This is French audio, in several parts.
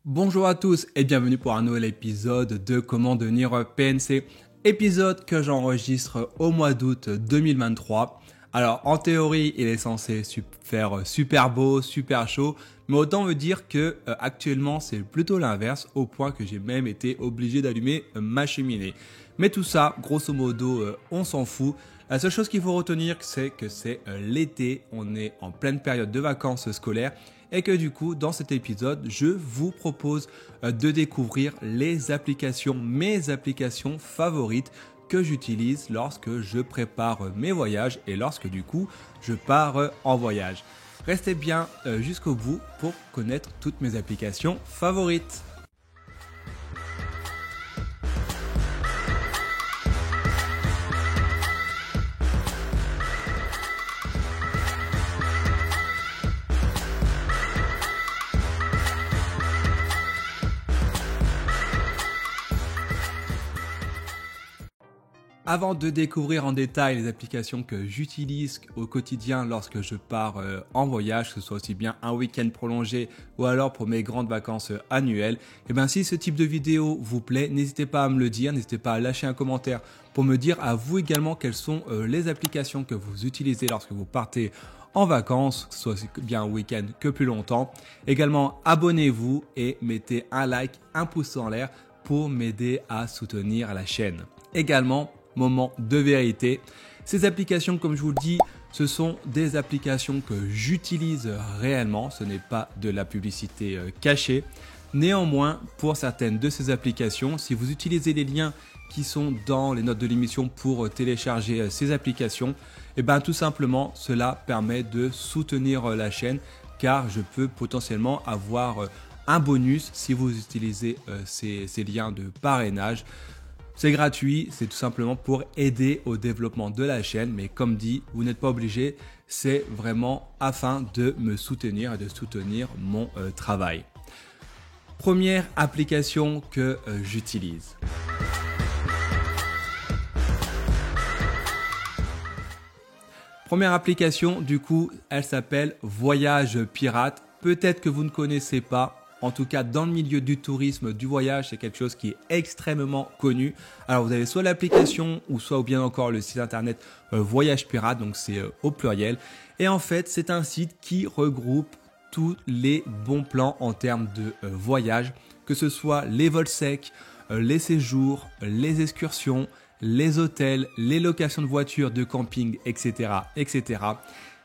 Bonjour à tous et bienvenue pour un nouvel épisode de Comment devenir PNC. Épisode que j'enregistre au mois d'août 2023. Alors en théorie il est censé faire super beau, super chaud, mais autant veut dire que actuellement c'est plutôt l'inverse, au point que j'ai même été obligé d'allumer ma cheminée. Mais tout ça, grosso modo, on s'en fout. La seule chose qu'il faut retenir, c'est que c'est l'été, on est en pleine période de vacances scolaires et que du coup, dans cet épisode, je vous propose de découvrir mes applications favorites que j'utilise lorsque je prépare mes voyages et lorsque du coup, je pars en voyage. Restez bien jusqu'au bout pour connaître toutes mes applications favorites. Avant de découvrir en détail les applications que j'utilise au quotidien lorsque je pars en voyage, que ce soit aussi bien un week-end prolongé ou alors pour mes grandes vacances annuelles, et bien si ce type de vidéo vous plaît, n'hésitez pas à me le dire, n'hésitez pas à lâcher un commentaire pour me dire à vous également quelles sont les applications que vous utilisez lorsque vous partez en vacances, que ce soit aussi bien un week-end que plus longtemps. Également, abonnez-vous et mettez un like, un pouce en l'air pour m'aider à soutenir la chaîne. Également, moment de vérité. Ces applications, comme je vous le dis, ce sont des applications que j'utilise réellement. Ce n'est pas de la publicité cachée. Néanmoins, pour certaines de ces applications, si vous utilisez les liens qui sont dans les notes de l'émission pour télécharger ces applications, et bien tout simplement, cela permet de soutenir la chaîne car je peux potentiellement avoir un bonus si vous utilisez ces liens de parrainage. C'est gratuit, c'est tout simplement pour aider au développement de la chaîne, mais comme dit, vous n'êtes pas obligé, c'est vraiment afin de me soutenir et de soutenir mon travail. Première application que j'utilise. Première application, du coup, elle s'appelle Voyage Pirate. Peut-être que vous ne connaissez pas. En tout cas, dans le milieu du tourisme, du voyage, c'est quelque chose qui est extrêmement connu. Alors, vous avez soit l'application ou bien encore le site internet Voyage Pirate, donc c'est au pluriel. Et en fait, c'est un site qui regroupe tous les bons plans en termes de voyage, que ce soit les vols secs, les séjours, les excursions, les hôtels, les locations de voitures, de camping, etc., etc.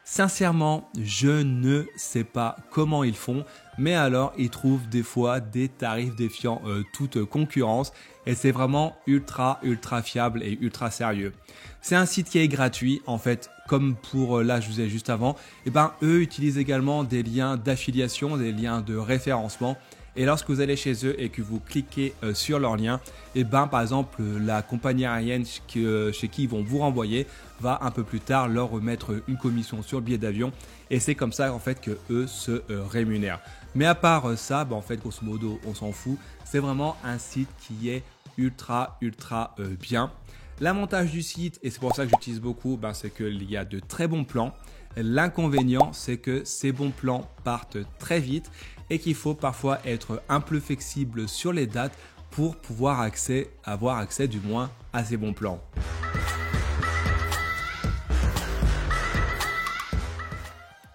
Sincèrement, je ne sais pas comment ils font, mais alors ils trouvent des fois des tarifs défiant toute concurrence et c'est vraiment ultra fiable et ultra sérieux. C'est un site qui est gratuit en fait, comme pour là je vous ai juste avant, et ben eux utilisent également des liens d'affiliation, des liens de référencement. Et lorsque vous allez chez eux et que vous cliquez sur leur lien, et ben par exemple la compagnie aérienne chez qui ils vont vous renvoyer va un peu plus tard leur remettre une commission sur le billet d'avion et c'est comme ça en fait que eux se rémunèrent. Mais à part ça, en fait grosso modo on s'en fout. C'est vraiment un site qui est ultra bien. L'avantage du site, et c'est pour ça que j'utilise beaucoup, c'est qu'il y a de très bons plans. L'inconvénient, c'est que ces bons plans partent très vite et qu'il faut parfois être un peu flexible sur les dates pour pouvoir avoir accès du moins à ces bons plans.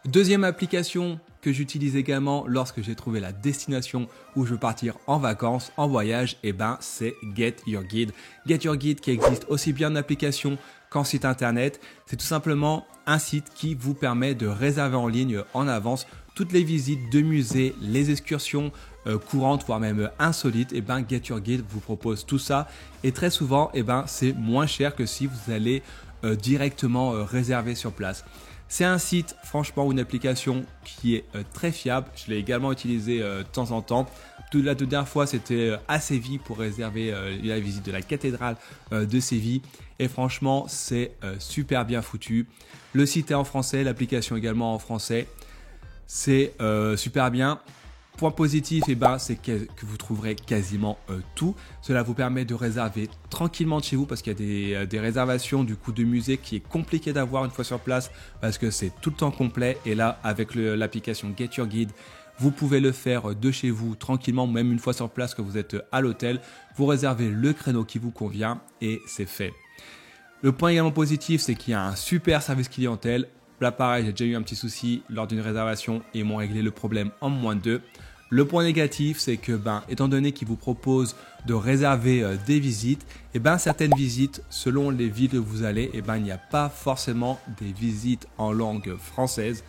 Deuxième application que j'utilise également lorsque j'ai trouvé la destination où je veux partir en vacances, en voyage, c'est Get Your Guide. Get Your Guide qui existe aussi bien en application qu'en site internet. C'est tout simplement un site qui vous permet de réserver en ligne en avance toutes les visites de musées, les excursions courantes, voire même insolites. Get Your Guide vous propose tout ça et très souvent, c'est moins cher que si vous allez directement réserver sur place. C'est un site, franchement, ou une application qui est très fiable. Je l'ai également utilisé de temps en temps. La dernière fois, c'était à Séville pour réserver la visite de la cathédrale de Séville. Et franchement, c'est super bien foutu. Le site est en français, l'application également en français. C'est super bien. Point positif, c'est que vous trouverez quasiment tout. Cela vous permet de réserver tranquillement de chez vous parce qu'il y a des réservations du coup de musée qui est compliqué d'avoir une fois sur place parce que c'est tout le temps complet. Et là, avec l'application Get Your Guide, Vous pouvez le faire de chez vous tranquillement, même une fois sur place que vous êtes à l'hôtel. Vous réservez le créneau qui vous convient et c'est fait. Le point également positif, c'est qu'il y a un super service clientèle. Là pareil, j'ai déjà eu un petit souci lors d'une réservation et ils m'ont réglé le problème en moins de 2. Le point négatif, c'est que étant donné qu'ils vous proposent de réserver des visites, certaines visites, selon les villes où vous allez, il n'y a pas forcément des visites en langue française.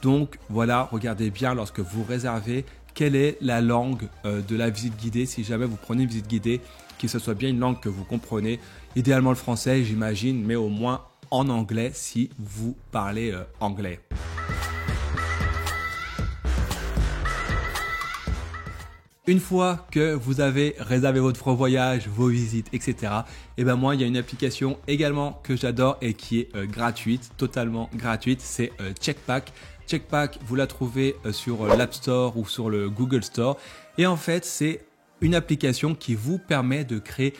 Donc voilà, regardez bien lorsque vous réservez quelle est la langue de la visite guidée. Si jamais vous prenez une visite guidée, que ce soit bien une langue que vous comprenez. Idéalement le français, j'imagine, mais au moins en anglais si vous parlez anglais. Une fois que vous avez réservé votre voyage, vos visites, etc. Moi, il y a une application également que j'adore et qui est gratuite, totalement gratuite. C'est Checkpack. Checkpack, vous la trouvez sur l'App Store ou sur le Google Store. Et en fait, c'est une application qui vous permet de créer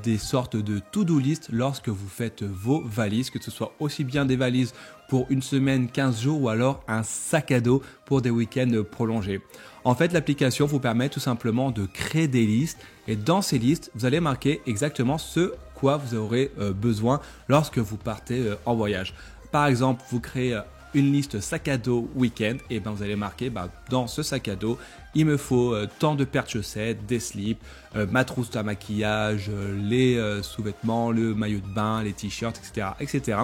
des sortes de to-do list lorsque vous faites vos valises, que ce soit aussi bien des valises pour une semaine, 15 jours ou alors un sac à dos pour des week-ends prolongés. En fait, l'application vous permet tout simplement de créer des listes et dans ces listes, vous allez marquer exactement ce quoi vous aurez besoin lorsque vous partez en voyage. Par exemple, vous créez une liste sac à dos week-end et vous allez marquer dans ce sac à dos, il me faut tant de paires de chaussettes, des slips, ma trousse à maquillage, les sous-vêtements, le maillot de bain, les t-shirts, etc., etc.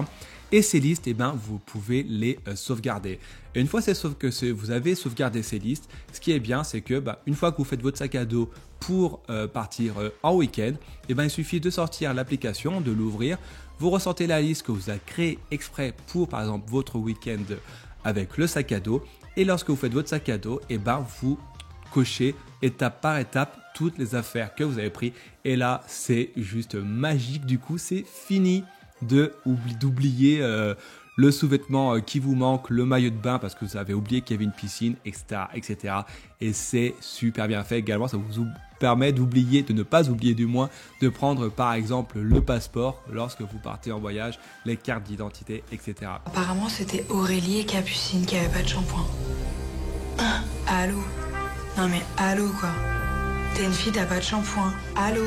Et ces listes, vous pouvez les sauvegarder. Et une fois que vous avez sauvegardé ces listes, ce qui est bien, c'est que une fois que vous faites votre sac à dos pour partir en week-end, il suffit de sortir l'application, de l'ouvrir. Vous ressortez la liste que vous avez créée exprès pour, par exemple, votre week-end avec le sac à dos. Et lorsque vous faites votre sac à dos, vous cochez étape par étape toutes les affaires que vous avez prises. Et là, c'est juste magique. Du coup, c'est fini d'oublier le sous-vêtement qui vous manque, le maillot de bain parce que vous avez oublié qu'il y avait une piscine, etc., etc. Et c'est super bien fait également. Ça vous permet de ne pas oublier du moins, de prendre par exemple le passeport lorsque vous partez en voyage, les cartes d'identité, etc. Apparemment, c'était Aurélie et Capucine qui n'avaient pas de shampoing. Allô? Non mais allô quoi? T'es une fille, t'as pas de shampoing. Allô?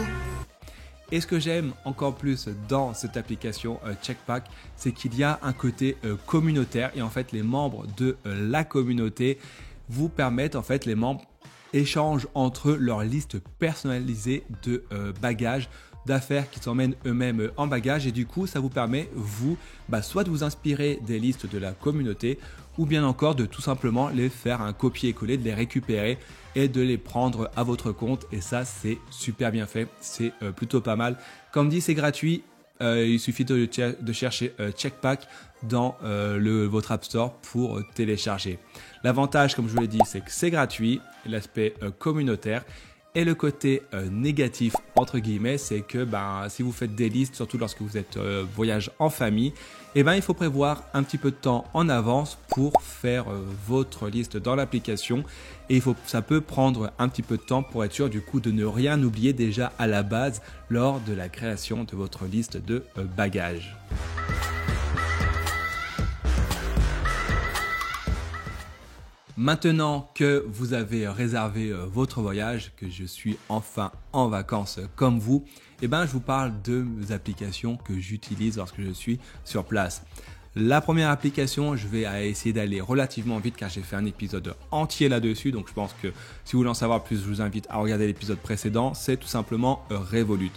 Et ce que j'aime encore plus dans cette application Checkpack, c'est qu'il y a un côté communautaire et en fait les membres de la communauté vous permettent, en fait les membres échangent entre eux leur liste personnalisée de bagages, d'affaires qu'ils emmènent eux-mêmes en bagage et du coup ça vous permet vous soit de vous inspirer des listes de la communauté ou bien encore de tout simplement les faire un copier-coller, de les récupérer et de les prendre à votre compte et ça c'est super bien fait, c'est plutôt pas mal. Comme dit c'est gratuit, il suffit de chercher Checkpack dans votre App Store pour télécharger. L'avantage comme je vous l'ai dit c'est que c'est gratuit, l'aspect communautaire. Et le côté négatif, entre guillemets, c'est que si vous faites des listes, surtout lorsque vous êtes voyage en famille, il faut prévoir un petit peu de temps en avance pour faire votre liste dans l'application. Et ça peut prendre un petit peu de temps pour être sûr du coup de ne rien oublier déjà à la base lors de la création de votre liste de bagages. Maintenant que vous avez réservé votre voyage, que je suis enfin en vacances comme vous, je vous parle de mes applications que j'utilise lorsque je suis sur place. La première application, je vais essayer d'aller relativement vite car j'ai fait un épisode entier là-dessus. Donc je pense que si vous voulez en savoir plus, je vous invite à regarder l'épisode précédent. C'est tout simplement Revolut.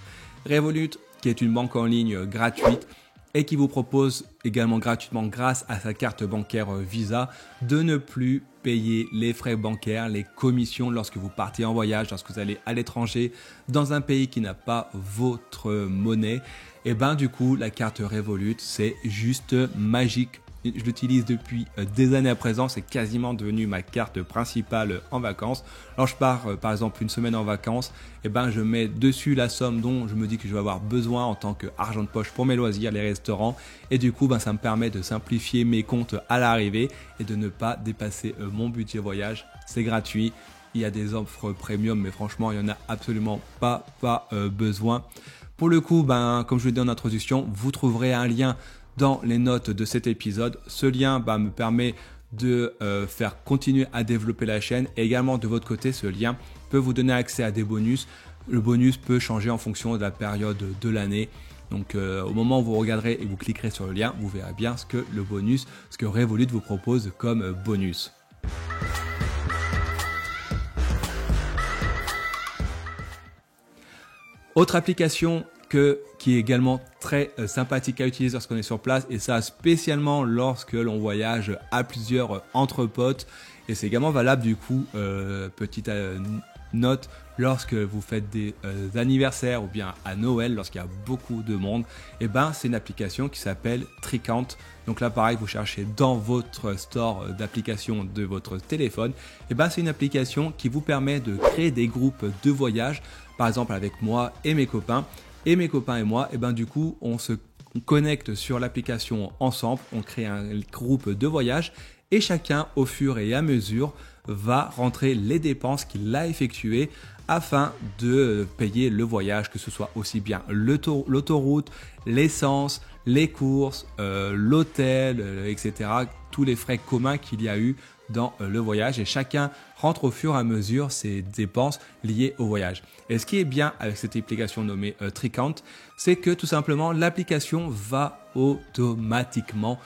Revolut qui est une banque en ligne gratuite et qui vous propose également gratuitement grâce à sa carte bancaire Visa de ne plus payer les frais bancaires, les commissions lorsque vous partez en voyage, lorsque vous allez à l'étranger dans un pays qui n'a pas votre monnaie. Et du coup la carte Revolut c'est juste magique. Je l'utilise depuis des années à présent, c'est quasiment devenu ma carte principale en vacances. Alors je pars par exemple une semaine en vacances, je mets dessus la somme dont je me dis que je vais avoir besoin en tant qu'argent de poche pour mes loisirs, les restaurants. Et du coup ça me permet de simplifier mes comptes à l'arrivée et de ne pas dépasser mon budget voyage. C'est gratuit, il y a des offres premium mais franchement il n'y en a absolument pas besoin. Pour le coup, comme je l'ai dit en introduction, vous trouverez un lien dans les notes de cet épisode. Ce lien me permet de faire continuer à développer la chaîne. Et également de votre côté, ce lien peut vous donner accès à des bonus. Le bonus peut changer en fonction de la période de l'année. Donc au moment où vous regarderez et vous cliquerez sur le lien, vous verrez bien ce que le bonus, ce que Revolut vous propose comme bonus. Autre application qui est également très sympathique à utiliser lorsqu'on est sur place, et ça spécialement lorsque l'on voyage à plusieurs entre potes, et c'est également valable du coup, petite note, lorsque vous faites des anniversaires ou bien à Noël, lorsqu'il y a beaucoup de monde, et ben c'est une application qui s'appelle Tricount. Donc là pareil, vous cherchez dans votre store d'applications de votre téléphone, et ben c'est une application qui vous permet de créer des groupes de voyage, par exemple avec moi et mes copains. Et mes copains et moi, et ben du coup, on se connecte sur l'application ensemble, on crée un groupe de voyage et chacun, au fur et à mesure, va rentrer les dépenses qu'il a effectuées afin de payer le voyage, que ce soit aussi bien l'autoroute, l'essence, les courses, l'hôtel, etc. Tous les frais communs qu'il y a eu dans le voyage, et chacun rentre au fur et à mesure ses dépenses liées au voyage. Et ce qui est bien avec cette application nommée Tricount, c'est que tout simplement l'application va automatiquement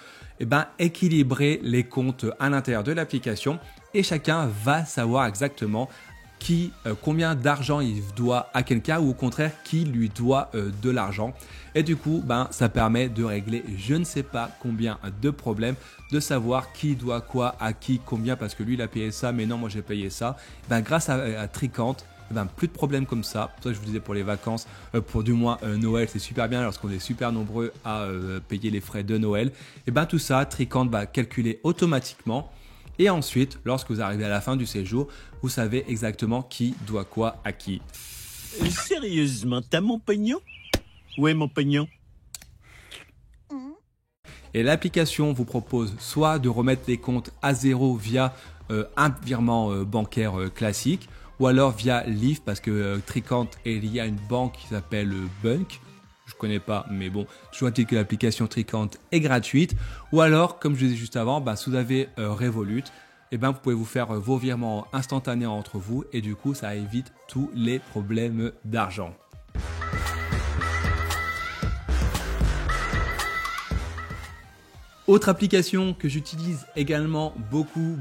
équilibrer les comptes à l'intérieur de l'application, et chacun va savoir exactement combien d'argent il doit à quelqu'un, ou au contraire qui lui doit de l'argent. Et du coup ça permet de régler je ne sais pas combien de problèmes, de savoir qui doit quoi à qui, combien, parce que lui il a payé ça mais non moi j'ai payé ça. Grâce à Tricount, plus de problèmes comme ça. Pour ça je vous disais, pour les vacances, pour du moins Noël, c'est super bien lorsqu'on est super nombreux à payer les frais de Noël. Et tout ça, Tricount va calculer automatiquement. Et ensuite, lorsque vous arrivez à la fin du séjour, vous savez exactement qui doit quoi à qui. Sérieusement, t'as mon pognon? Ouais, mon pognon. Et l'application vous propose soit de remettre les comptes à zéro via un virement bancaire classique, ou alors via Lyft, parce que Tricount est lié à une banque qui s'appelle Bunk. Je connais pas, mais bon, toujours est-il que l'application Tricount est gratuite. Ou alors, comme je disais juste avant, si vous avez Revolut, vous pouvez vous faire vos virements instantanés entre vous, et du coup, ça évite tous les problèmes d'argent. Autre application que j'utilise également beaucoup,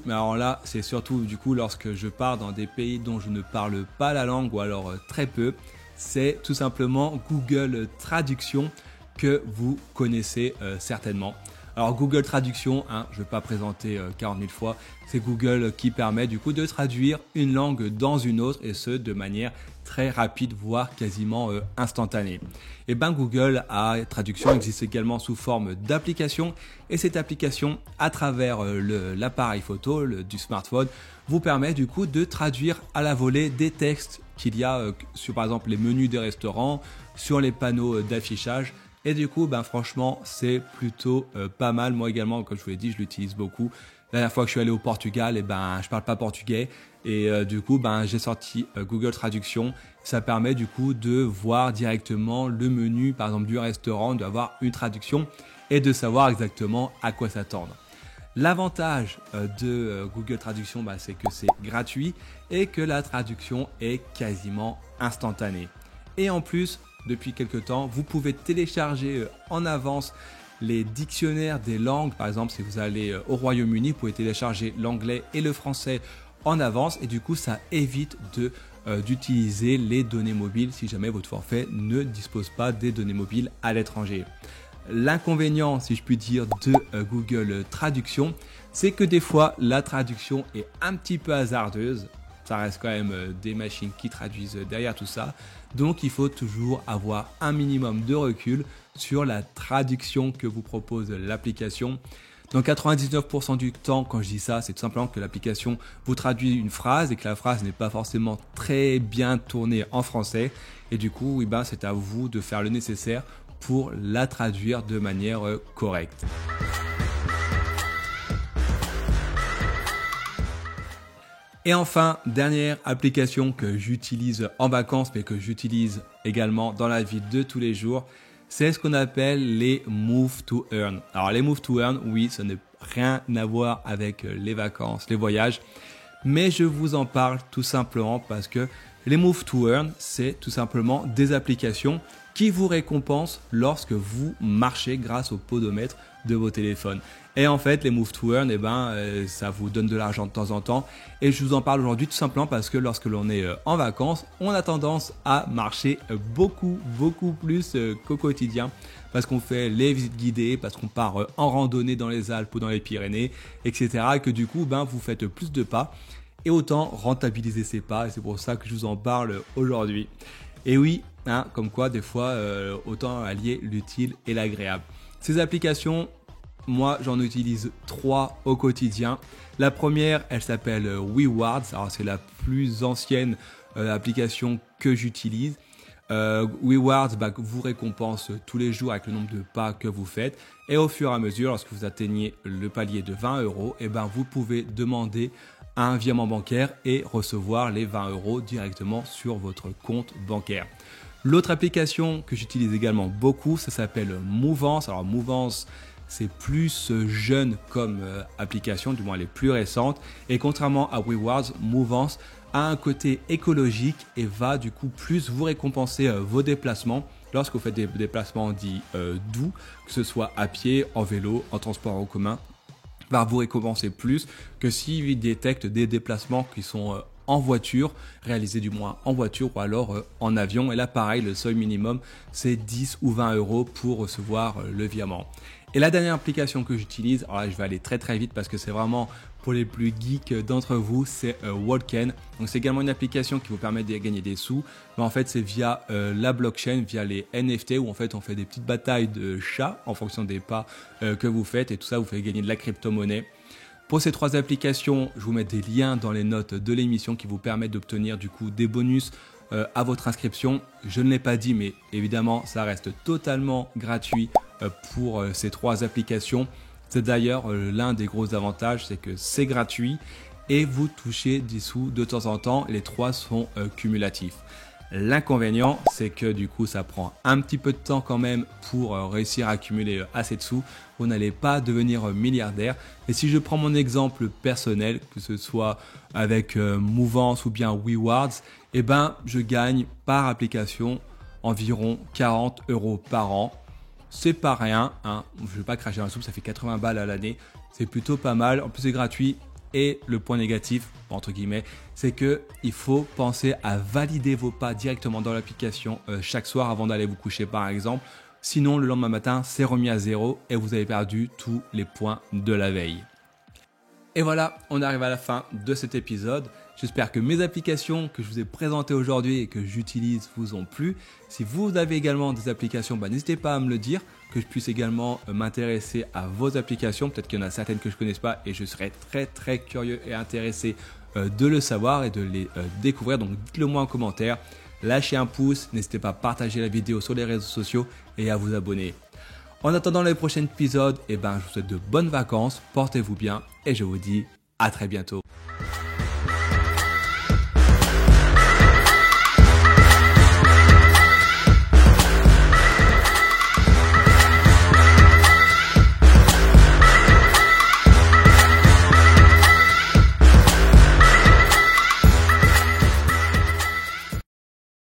mais alors là, c'est surtout du coup lorsque je pars dans des pays dont je ne parle pas la langue, ou alors très peu, c'est tout simplement Google Traduction, que vous connaissez certainement. Alors Google Traduction, je ne vais pas présenter 40 000 fois, c'est Google qui permet du coup de traduire une langue dans une autre, et ce de manière très rapide, voire quasiment instantanée. Et Google Traduction existe également sous forme d'application, et cette application, à travers l'appareil photo du smartphone, vous permet du coup de traduire à la volée des textes qu'il y a sur par exemple les menus des restaurants, sur les panneaux d'affichage. Et du coup, franchement, c'est plutôt pas mal. Moi également, comme je vous l'ai dit, je l'utilise beaucoup. La dernière fois que je suis allé au Portugal, je parle pas portugais. Et du coup, j'ai sorti Google Traduction. Ça permet du coup de voir directement le menu, par exemple, du restaurant, d'avoir une traduction et de savoir exactement à quoi s'attendre. L'avantage de Google Traduction, c'est que c'est gratuit et que la traduction est quasiment instantanée. Et en plus, depuis quelques temps, vous pouvez télécharger en avance les dictionnaires des langues. Par exemple, si vous allez au Royaume-Uni, vous pouvez télécharger l'anglais et le français en avance, et du coup, ça évite d'utiliser les données mobiles si jamais votre forfait ne dispose pas des données mobiles à l'étranger. L'inconvénient, si je puis dire, de Google Traduction, c'est que des fois, la traduction est un petit peu hasardeuse. Ça reste quand même des machines qui traduisent derrière tout ça. Donc, il faut toujours avoir un minimum de recul sur la traduction que vous propose l'application. Dans 99% du temps, quand je dis ça, c'est tout simplement que l'application vous traduit une phrase et que la phrase n'est pas forcément très bien tournée en français. Et du coup, c'est à vous de faire le nécessaire pour la traduire de manière correcte. Et enfin, dernière application que j'utilise en vacances, mais que j'utilise également dans la vie de tous les jours, c'est ce qu'on appelle les Move to Earn. Alors les Move to Earn, oui, ce n'est rien à voir avec les vacances, les voyages. Mais je vous en parle tout simplement parce que les Move to Earn, c'est tout simplement des applications qui vous récompensent lorsque vous marchez grâce au podomètre de vos téléphones. Et en fait, les Move to Earn, ça vous donne de l'argent de temps en temps. Et je vous en parle aujourd'hui tout simplement parce que lorsque l'on est en vacances, on a tendance à marcher beaucoup plus qu'au quotidien. Parce qu'on fait les visites guidées, parce qu'on part en randonnée dans les Alpes ou dans les Pyrénées, etc. Et que du coup, vous faites plus de pas. Et autant rentabiliser ces pas. Et c'est pour ça que je vous en parle aujourd'hui. Et oui, comme quoi des fois, autant allier l'utile et l'agréable. Ces applications, moi j'en utilise 3 au quotidien. La première, elle s'appelle Rewards. Alors c'est la plus ancienne application que j'utilise. Rewards vous récompense tous les jours avec le nombre de pas que vous faites. Et au fur et à mesure, lorsque vous atteignez le palier de 20 €, vous pouvez demander un virement bancaire et recevoir les 20 € directement sur votre compte bancaire. L'autre application que j'utilise également beaucoup, ça s'appelle Mouvance. Alors Mouvance, c'est plus jeune comme application, du moins elle est plus récente. Et contrairement à Rewards, Mouvance a un côté écologique et va du coup plus vous récompenser vos déplacements lorsque vous faites des déplacements dits doux, que ce soit à pied, en vélo, en transport en commun. Va vous récompenser plus que s'il détecte des déplacements qui sont en voiture, réalisés du moins en voiture ou alors en avion. Et là pareil, le seuil minimum c'est 10 ou 20 € pour recevoir le virement. Et la dernière application que j'utilise, alors là je vais aller très vite parce que c'est vraiment pour les plus geeks d'entre vous, c'est Walken. Donc c'est également une application qui vous permet de gagner des sous, mais en fait c'est via la blockchain, via les NFT où en fait on fait des petites batailles de chats en fonction des pas que vous faites et tout ça vous fait gagner de la crypto-monnaie. Pour ces 3 applications, je vous mets des liens dans les notes de l'émission qui vous permettent d'obtenir du coup des bonus à votre inscription. Je ne l'ai pas dit, mais évidemment, ça reste totalement gratuit pour ces 3 applications. C'est d'ailleurs l'un des gros avantages, c'est que c'est gratuit et vous touchez des sous de temps en temps. Les 3 sont cumulatifs. L'inconvénient, c'est que du coup, ça prend un petit peu de temps quand même pour réussir à accumuler assez de sous. Vous n'allez pas devenir milliardaire. Et si je prends mon exemple personnel, que ce soit avec Mouvance ou bien Rewards, je gagne par application environ 40 € par an. C'est pas rien, je ne vais pas cracher dans la soupe, ça fait 80 balles à l'année. C'est plutôt pas mal. En plus, c'est gratuit. Et le point négatif, entre guillemets, c'est qu'il faut penser à valider vos pas directement dans l'application chaque soir avant d'aller vous coucher par exemple. Sinon, le lendemain matin, c'est remis à 0 et vous avez perdu tous les points de la veille. Et voilà, on arrive à la fin de cet épisode. J'espère que mes applications que je vous ai présentées aujourd'hui et que j'utilise vous ont plu. Si vous avez également des applications, n'hésitez pas à me le dire, que je puisse également m'intéresser à vos applications. Peut-être qu'il y en a certaines que je ne connaisse pas et je serais très curieux et intéressé de le savoir et de les découvrir. Donc dites-le moi en commentaire, lâchez un pouce, n'hésitez pas à partager la vidéo sur les réseaux sociaux et à vous abonner. En attendant les prochains épisodes, je vous souhaite de bonnes vacances, portez-vous bien et je vous dis à très bientôt.